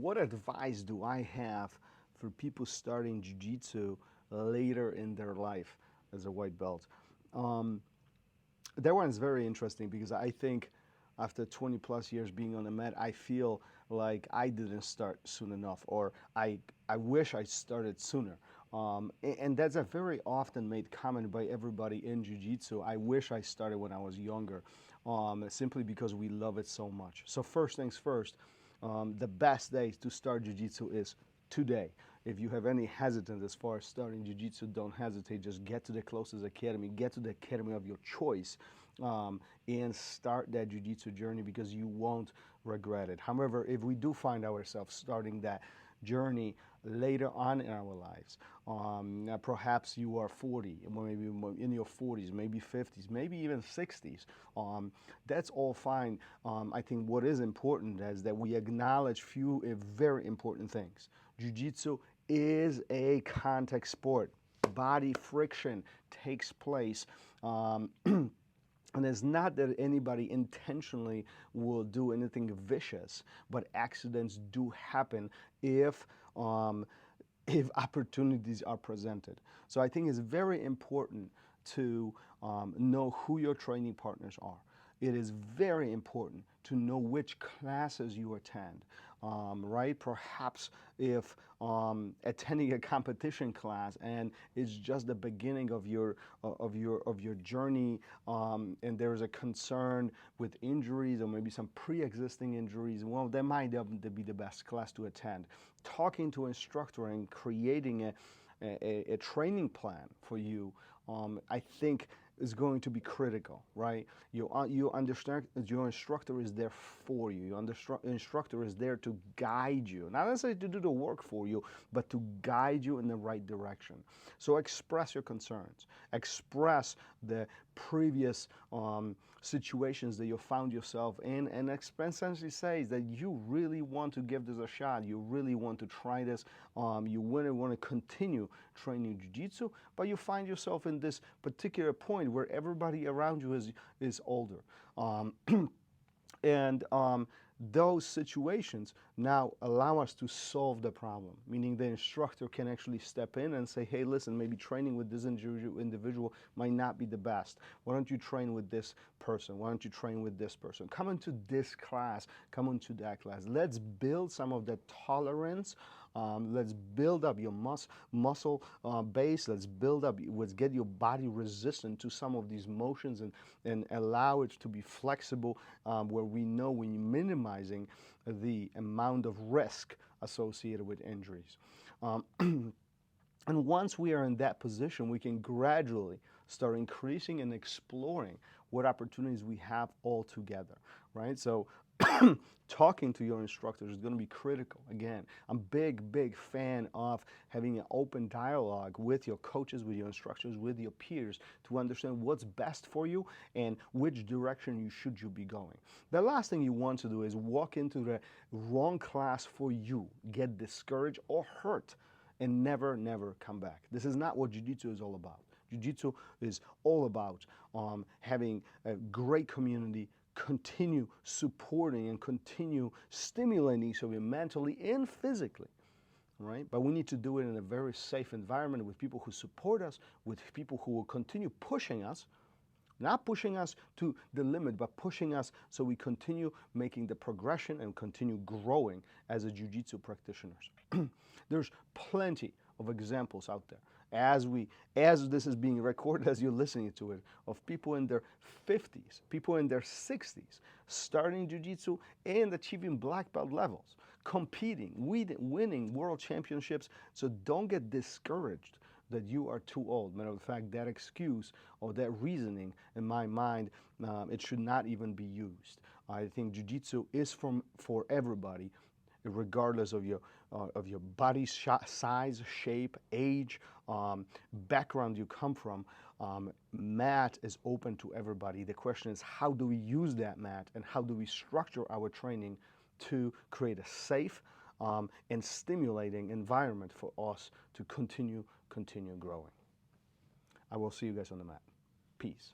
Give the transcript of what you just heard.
what advice do I have for people starting jiu-jitsu later in their life as a white belt? Um, that one is very interesting because I think after 20 plus years being on the mat, I feel like I didn't start soon enough, or I wish I started sooner. And that's a very often made comment by everybody in jiu-jitsu. I wish I started when I was younger, simply because we love it so much. So first things first, the best day to start jiu-jitsu is today. If you have any hesitance as far as starting jiu-jitsu, don't hesitate. Just get to the closest academy, get to the academy of your choice, and start that jiu-jitsu journey because you won't regret it. However, if we do find ourselves starting that journey later on in our lives, perhaps you are 40, maybe in your 40s, maybe 50s, maybe even 60s, that's all fine. I think what is important is that we acknowledge few very important things. Jiu-jitsu is a contact sport. Body friction takes place. And it's not that anybody intentionally will do anything vicious, but accidents do happen if opportunities are presented. So I think it's very important to know who your training partners are. It is very important to know which classes you attend, right? Perhaps if attending a competition class and it's just the beginning of your journey, and there's a concern with injuries or maybe some pre-existing injuries, well, that might be the best class to attend. Talking to an instructor and creating a training plan for you, I think is going to be critical, right? You understand your instructor is there for you. Your instructor is there to guide you, not necessarily to do the work for you, but to guide you in the right direction. So express your concerns, express the previous situations that you found yourself in, and essentially says that you really want to give this a shot. You really want to try this. You really want to continue training jiu-jitsu, but you find yourself in this particular point where everybody around you is older. And those situations now allow us to solve the problem, meaning the instructor can actually step in and say, hey, listen, maybe training with this individual might not be the best. Why don't you train with this person? Why don't you train with this person? Come into this class, come into that class. Let's build some of that tolerance. Let's build up your muscle base. Let's get your body resistant to some of these motions and allow it to be flexible, where we know we're minimizing the amount of risk associated with injuries. And once we are in that position, we can gradually start increasing and exploring what opportunities we have all together, right? So talking to your instructors is going to be critical. Again, I'm big fan of having an open dialogue with your coaches, with your instructors, with your peers to understand what's best for you and which direction you should be going. The last thing you want to do is walk into the wrong class for you, get discouraged or hurt, and never come back. This is not what jiu-jitsu is all about. Jiu-jitsu is all about having a great community, continue supporting and continue stimulating each other mentally and physically, right? But we need to do it in a very safe environment with people who support us, with people who will continue pushing us, not pushing us to the limit, but pushing us so we continue making the progression and continue growing as a jiu-jitsu practitioners. There's plenty of examples out there. As this is being recorded, as you're listening to it, of people in their 50s, people in their 60s, starting jiu-jitsu and achieving black belt levels, competing, winning world championships. So don't get discouraged that you are too old. Matter of fact, that excuse or that reasoning, in my mind, it should not even be used. I think jiu-jitsu is for everybody, regardless of your body size, shape, age, background you come from. Mat is open to everybody. The question is, how do we use that mat and how do we structure our training to create a safe and stimulating environment for us to continue growing. I will see you guys on the mat. Peace.